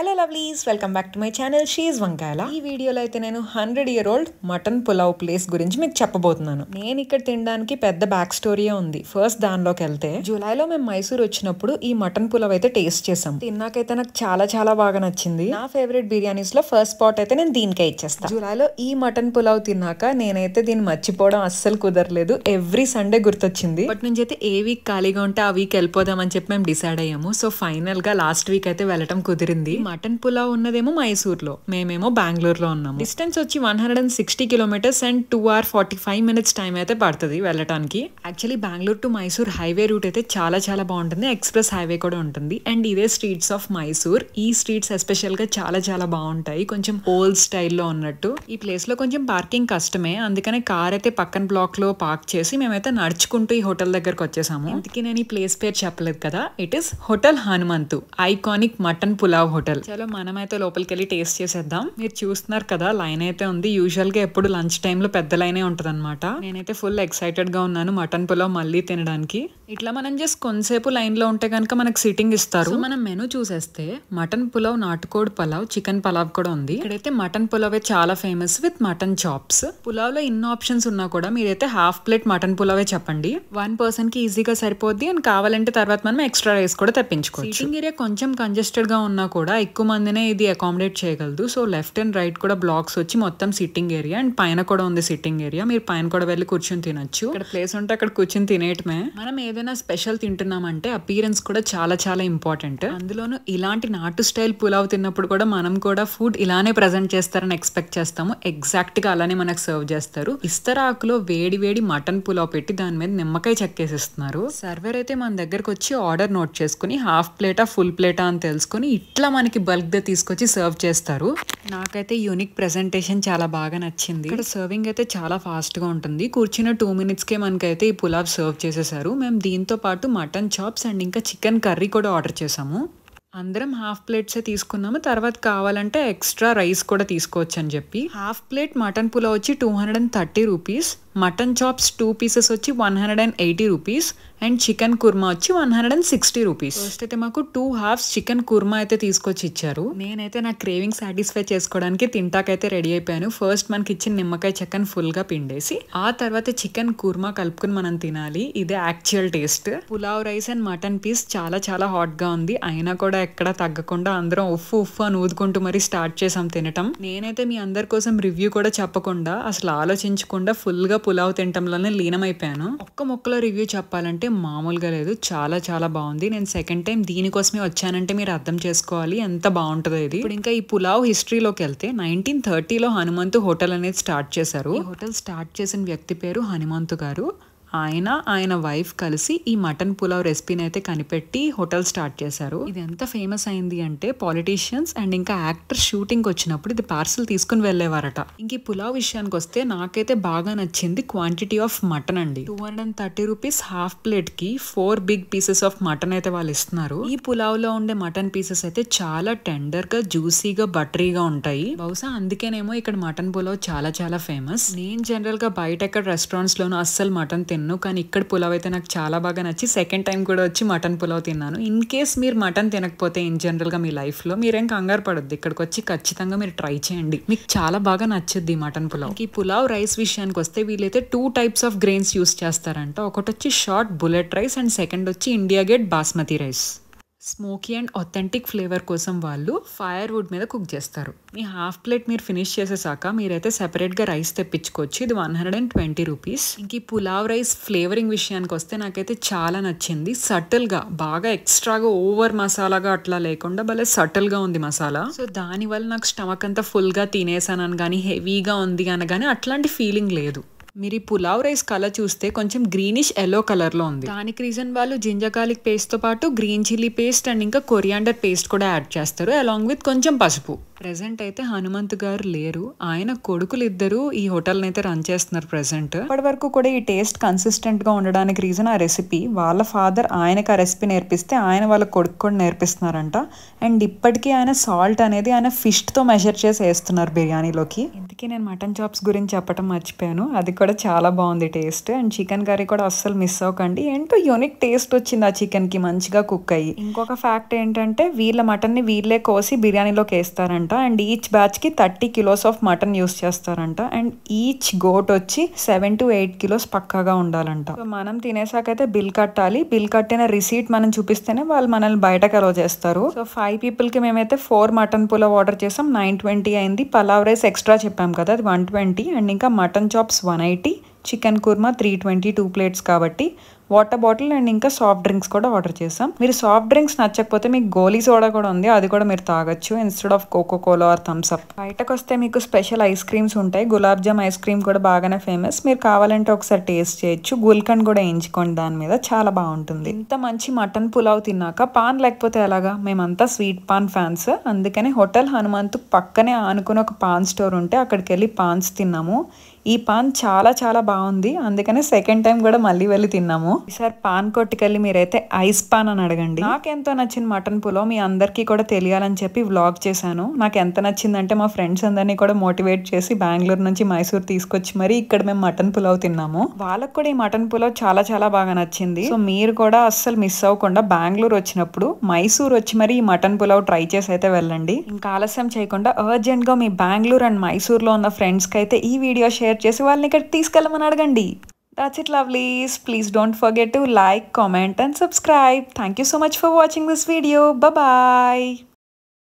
Hello lovelies, welcome back to my channel she's వంకాయల. ఈ వీడియోలో అయితే నేను 100-year-old మటన్ పులావ్ ప్లేస్ గురించి మీకు చెప్పబోతున్నాను. నేను ఇక్కడ తినడానికి పెద్ద బ్యాక్ స్టోరీయే ఉంది. ఫస్ట్ దానిలోకి వెళ్తే, జూలైలో మేము మైసూర్ వచ్చినప్పుడు ఈ మటన్ పులావ్ అయితే టేస్ట్ చేసాం. తిన్నాకైతే నాకు చాలా చాలా బాగా నచ్చింది. నా ఫేవరెట్ బిర్యానీస్ లో ఫస్ట్ స్పాట్ అయితే నేను దీనికే ఇచ్చేస్తాను. జూలైలో ఈ మటన్ పులావ్ తిన్నాక నేనైతే దీన్ని మర్చిపోవడం అస్సలు కుదరలేదు. ఎవ్రీ సండే గుర్తొచ్చింది. బట్ నుంచి అయితే ఏ వీక్ ఖాళీగా ఉంటే ఆ వీక్ వెళ్ళిపోదామని చెప్పి మేము డిసైడ్ అయ్యాము. సో ఫైనల్ గా లాస్ట్ వీక్ అయితే వెళ్ళటం కుదిరింది. మటన్ పులావ్ ఉన్నదేమో మైసూర్లో, మేమేమో బెంగళూరులో ఉన్నాము. డిస్టెన్స్ వచ్చి 160 kilometres and 2 hours 45 minutes time అయితే పడుతుంది వెళ్ళటానికి. Actually Bengaluru to Mysore highway route అయితే చాలా చాలా బాగుంటుంది. ఎక్స్ప్రెస్ హైవే కూడా ఉంటుంది. అండ్ ఇదే స్ట్రీట్స్ ఆఫ్ మైసూర్. ఈ స్ట్రీట్స్ ఎస్పెషల్ గా చాలా చాలా బాగుంటాయి, కొంచెం ఓల్డ్ స్టైల్లో ఉన్నట్టు. ఈ ప్లేస్ లో కొంచెం పార్కింగ్ కష్టమే, అందుకనే కార్ అయితే పక్కన బ్లాక్ లో పార్క్ చేసి మేమైతే నడుచుకుంటూ ఈ హోటల్ దగ్గరకు వచ్చేసాము. ఇంతకీ నేను ఈ ప్లేస్ పేరు చెప్పలేదు కదా, it is hotel Hanumanthu, iconic mutton pulao hotel. చలో మనమైతే లోపలికి వెళ్ళి టేస్ట్ చేసేద్దాం. మీరు చూస్తున్నారు కదా, లైన్ అయితే ఉంది. యూజువల్ గా ఎప్పుడు లంచ్ టైమ్ లో పెద్ద లైనే ఉంటది అనమాట. నేనైతే ఫుల్ ఎక్సైటెడ్ గా ఉన్నాను మటన్ పులావ్ మళ్ళీ తినడానికి. ఇట్లా మనం జస్ట్ కొంతసేపు లైన్ లో ఉంటే కనుక మనకు సిట్టింగ్ ఇస్తారు. మనం మెనూ చూసేస్తే మటన్ పులావ్, నాటుకోడి పలావ్, చికెన్ పలావ్ కూడా ఉంది. ఇక్కడైతే మటన్ పులావే చాలా famous with mutton chops. Pulao లో ఇన్ని ఆప్షన్స్ ఉన్నా కూడా మీరైతే హాఫ్ ప్లేట్ మటన్ పులావే చెప్పండి. 1 person కి ఈజీగా సరిపోద్ది. అండ్ కావాలంటే తర్వాత మనం ఎక్స్ట్రా రైస్ కూడా తెప్పించుకోవచ్చు. సిట్టింగ్ ఏరియా కొంచెం కంజెస్టెడ్ గా ఉన్నా కూడా ఎక్కువ మందినే ఇది అకామిడేట్ చేయగలదు. సో లెఫ్ట్ అండ్ రైట్ కూడా బ్లాక్స్ వచ్చి మొత్తం సిట్టింగ్ ఏరియా, అండ్ పైన కూడా ఉంది సిట్టింగ్ ఏరియా. మీరు పైన కూడా వెళ్ళి కూర్చొని తినొచ్చు. ఇక్కడ ప్లేస్ ఉంటే అక్కడ కూర్చొని తినేయటమే. మనం ఏదైనా స్పెషల్ తింటున్నామంటే అపీరెన్స్ కూడా చాలా చాలా ఇంపార్టెంట్. అందులోనూ ఇలాంటి నాటు స్టైల్ పులావ్ తిన్నప్పుడు కూడా మనం కూడా ఫుడ్ ఇలానే ప్రెజెంట్ చేస్తారని ఎక్స్పెక్ట్ చేస్తాము. ఎగ్జాక్ట్ గా అలానే మనకు సర్వ్ చేస్తారు. ఇస్తరాకులో వేడి వేడి మటన్ పులావ్ పెట్టి దాని మీద నిమ్మకాయ చెక్కేసిస్తున్నారు. సర్వర్ అయితే మన దగ్గరకు వచ్చి ఆర్డర్ నోట్ చేసుకుని హాఫ్ ప్లేటా ఫుల్ ప్లేటా అని తెలుసుకుని ఇట్లా మనకి బల్క్ గా తీసుకొచ్చి సర్వ్ చేస్తారు. నాకైతే యూనిక్ ప్రెజెంటేషన్ చాలా బాగా నచ్చింది. ఇక్కడ సర్వింగ్ అయితే చాలా ఫాస్ట్ గా ఉంటుంది. కూర్చున్న 2 minutes కే మనకైతే ఈ పులావ్ సర్వ్ చేసేసారు. మేము దీంతో పాటు మటన్ చాప్స్ అండ్ ఇంకా చికెన్ కర్రీ కూడా ఆర్డర్ చేసాము. అందరం హాఫ్ ప్లేట్సే తీసుకున్నాము. తర్వాత కావాలంటే ఎక్స్ట్రా రైస్ కూడా తీసుకోవచ్చు అని చెప్పి. హాఫ్ ప్లేట్ మటన్ పులావ్ వచ్చి 230 రూపీస్, మటన్ చాప్స్ 2 pieces వచ్చి 180 రూపీస్, అండ్ చికెన్ కుర్మా వచ్చి 160 రూపీస్. ఫస్ట్ అయితే మాకు 2 halves చికెన్ కుర్మా అయితే తీసుకొచ్చి ఇచ్చారు. నేనైతే నా క్రేవింగ్ సాటిస్ఫై చేసుకోవడానికి తింటాకైతే రెడీ అయిపోయాను. ఫస్ట్ మనకి ఇచ్చిన నిమ్మకాయ చెక్కను ఫుల్ గా పిండేసి ఆ తర్వాత చికెన్ కుర్మా కలుపుకుని మనం తినాలి. ఇదే actual taste. Pulao rice and mutton piece చాలా చాలా హాట్ గా ఉంది. అయినా కూడా ఎక్కడ తగ్గకుండా అందరం ఉఫ్ఫు ఉఫ్ఫు అని ఊదుకుంటూ మరి స్టార్ట్ చేసాం తినటం. నేనైతే మీ అందరి కోసం రివ్యూ కూడా చెప్పకుండా, అసలు ఆలోచించకుండా ఫుల్ గా పులావ్ తినటంలోనే లీనమైపోయాను. ఒక్క ముక్కలో రివ్యూ చెప్పాలంటే మామూలుగా లేదు, చాలా చాలా బాగుంది. నేను సెకండ్ టైం దీనికోసమే వచ్చానంటే మీరు అర్థం చేసుకోవాలి ఎంత బాగుంటుందో ఇది. ఇప్పుడు ఇంకా ఈ పులావ్ హిస్టరీలోకి వెళ్తే 1930లో హనుమంతు హోటల్ అనేది స్టార్ట్ చేశారు. ఈ హోటల్ స్టార్ట్ చేసిన వ్యక్తి పేరు హనుమంతు గారు. ఆయన వైఫ్ కలిసి ఈ మటన్ పులావ్ రెసిపీని అయితే కనిపెట్టి హోటల్ స్టార్ట్ చేశారు. ఇది ఎంత ఫేమస్ అయింది అంటే పాలిటీషియన్స్ అండ్ ఇంకా యాక్టర్స్ షూటింగ్ వచ్చినప్పుడు ఇది పార్సల్ తీసుకుని వెళ్లేవారట. ఇంక ఈ పులావ్ విషయానికి వస్తే నాకైతే బాగా నచ్చింది క్వాంటిటీ ఆఫ్ మటన్ అండి. 230 రూపీస్ హాఫ్ ప్లేట్ కి 4 big pieces ఆఫ్ మటన్ అయితే వాళ్ళు ఇస్తున్నారు. ఈ పులావ్ లో ఉండే మటన్ పీసెస్ అయితే చాలా టెండర్ గా, జ్యూసీగా, బటరీగా ఉంటాయి. బహుశా అందుకేనేమో ఇక్కడ మటన్ పులావ్ చాలా చాలా ఫేమస్. నేను జనరల్ గా బయట ఎక్కడ రెస్టారెంట్స్ లోనూ అస్సలు మటన్ కానీ ఇక్కడ పులావ్ అయితే నాకు చాలా బాగా నచ్చి సెకండ్ టైం కూడా వచ్చి మటన్ పులావ్ తిన్నాను. ఇన్ కేస్ మీరు మటన్ తినకపోతే ఇన్ జనరల్ గా మీ లైఫ్ లో మీరేం కంగారు పడొద్దు, ఇక్కడికి వచ్చి ఖచ్చితంగా మీరు ట్రై చేయండి. మీకు చాలా బాగా నచ్చుద్ది మటన్ పులావ్. ఈ పులావ్ రైస్ విషయానికి వస్తే వీళ్ళైతే 2 types ఆఫ్ గ్రెయిన్స్ యూస్ చేస్తారంట. ఒకటి వచ్చి short bullet rice and second వచ్చి India gate basmati rice. Smoky and authentic flavour కోసం వాళ్ళు ఫైర్ వుడ్ మీద కుక్ చేస్తారు. మీ హాఫ్ ప్లేట్ మీరు ఫినిష్ చేసేసాక మీరైతే సెపరేట్ గా రైస్ తెప్పించుకోవచ్చు. ఇది 120 రూపీస్. ఇంక ఈ పులావ్ రైస్ ఫ్లేవరింగ్ విషయానికి వస్తే నాకైతే చాలా నచ్చింది. సటిల్ గా, బాగా ఎక్స్ట్రాగా ఓవర్ మసాలాగా అట్లా లేకుండా భలే సటిల్ గా ఉంది మసాలా. సో దాని వల్ల నాకు స్టమక్ అంతా ఫుల్ గా తినేసాను కానీ, హెవీగా ఉంది అనగానే అట్లాంటి ఫీలింగ్ లేదు. మీరు ఈ పులావ్ రైస్ కలర్ చూస్తే కొంచెం గ్రీనిష్ ఎల్లో కలర్ లో ఉంది. దానికి రీజన్ వాళ్ళు జింజర్ గార్లిక్ పేస్ట్ తో పాటు గ్రీన్ చిల్లీ పేస్ట్ అండ్ ఇంకా కొరియాండర్ పేస్ట్ కూడా యాడ్ చేస్తారు, అలాంగ్ విత్ కొంచెం పసుపు. ప్రెసెంట్ అయితే హనుమంత్ గారు లేరు. ఆయన కొడుకులు ఇద్దరు ఈ హోటల్ని అయితే రన్ చేస్తున్నారు ప్రెసెంట్. ఇప్పటి వరకు కూడా ఈ టేస్ట్ కన్సిస్టెంట్ గా ఉండడానికి రీజన్ ఆ రెసిపీ. వాళ్ళ ఫాదర్ ఆయనకు ఆ రెసిపీ నేర్పిస్తే ఆయన వాళ్ళ కొడుకు కూడా నేర్పిస్తున్నారంట. అండ్ ఇప్పటికీ ఆయన సాల్ట్ అనేది ఆయన ఫిష్ తో మెజర్ చేసి వేస్తున్నారు బిర్యానీలోకి. ఇంతకీ నేను మటన్ చాప్స్ గురించి చెప్పడం మర్చిపోయాను. అది కూడా చాలా బాగుంది టేస్ట్. అండ్ చికెన్ కర్రీ కూడా అస్సలు మిస్ అవ్వకండి. ఏంటో యూనిక్ టేస్ట్ వచ్చింది ఆ చికెన్ కి, మంచిగా కుక్ అయ్యి. ఇంకొక ఫ్యాక్ట్ ఏంటంటే వీళ్ళ మటన్ ని వీళ్ళే కోసి బిర్యానీలోకి వేస్తారంట. అండ్ ఈచ్ బ్యాచ్ కి 30 kilos ఆఫ్ మటన్ యూస్ చేస్తారంట. అండ్ ఈచ్ గోట్ వచ్చి 7 to 8 kilos పక్కాగా ఉండాలంట. సో మనం తినేసాకైతే బిల్ కట్టాలి. బిల్ కట్టిన రిసీట్ మనం చూపిస్తేనే వాళ్ళు మనల్ని బయటకు అలో చేస్తారు. సో 5 people కి మేమైతే 4 మటన్ పులావ్ ఆర్డర్ చేసాం. 920 అయింది. పలావ్ రైస్ ఎక్స్ట్రా చెప్పాం కదా, అది 120. అండ్ ఇంకా mutton chops 180, chicken kurma 320, 2 plates కాబట్టి వాటర్ బాటిల్ అండ్ ఇంకా సాఫ్ట్ డ్రింక్స్ కూడా ఆర్డర్ చేసాం. మీరు సాఫ్ట్ డ్రింక్స్ నచ్చకపోతే మీకు గోలీ సోడా కూడా ఉంది, అది కూడా మీరు తాగొచ్చు instead of Coca Cola or Thums Up. బయటకు వస్తే మీకు స్పెషల్ ఐస్ క్రీమ్స్ ఉంటాయి. గులాబ్ జామ్ ఐస్ క్రీమ్ కూడా బాగానే ఫేమస్. మీరు కావాలంటే ఒకసారి టేస్ట్ చేయొచ్చు. గుల్కండ్ కూడా వేయించుకోండి దాని మీద, చాలా బాగుంటుంది. ఇంత మంచి మటన్ పులావ్ తిన్నాక పాన్ లేకపోతే ఎలాగా? మేమంతా స్వీట్ పాన్ ఫ్యాన్స్. అందుకని హోటల్ హనుమంత్ పక్కనే ఆనుకుని ఒక పాన్ స్టోర్ ఉంటే అక్కడికి వెళ్ళి పాన్స్ తిన్నాము. ఈ పాన్ చాలా చాలా బాగుంది. అందుకనే సెకండ్ టైం కూడా మళ్ళీ వెళ్ళి తిన్నాము. ఈసారి పాన్ కొట్టుకెళ్ళి మీరైతే ఐస్ పాన్ అని అడగండి. నాకెంతో నచ్చిన మటన్ పులావ్ మీ అందరికీ కూడా తెలియాలని చెప్పి వ్లాగ్ చేశాను. నాకు ఎంత నచ్చిందంటే మా ఫ్రెండ్స్ అందరినీ కూడా మోటివేట్ చేసి బెంగళూరు నుంచి మైసూర్ తీసుకొచ్చి మరి ఇక్కడ మేము మటన్ పులావ్ తిన్నాము. వాళ్ళకు కూడా ఈ మటన్ పులావ్ చాలా చాలా బాగా నచ్చింది. సో మీరు కూడా అస్సలు మిస్ అవ్వకుండా బెంగళూరు వచ్చినప్పుడు మైసూర్ వచ్చి మరి ఈ మటన్ పులావ్ ట్రై చేసి అయితే వెళ్ళండి. ఇంకా ఆలస్యం చేయకుండా అర్జెంట్ గా మీ బెంగళూరు అండ్ మైసూర్ లో ఉన్న ఫ్రెండ్స్ కి అయితే ఈ వీడియో షేర్ చేసి వాళ్ళని ఇక్కడ తీసుకెళ్ళమని అడగండి. That's it, lovelies. Please don't forget to like, comment and subscribe. Thank you so much for watching this video. Bye bye.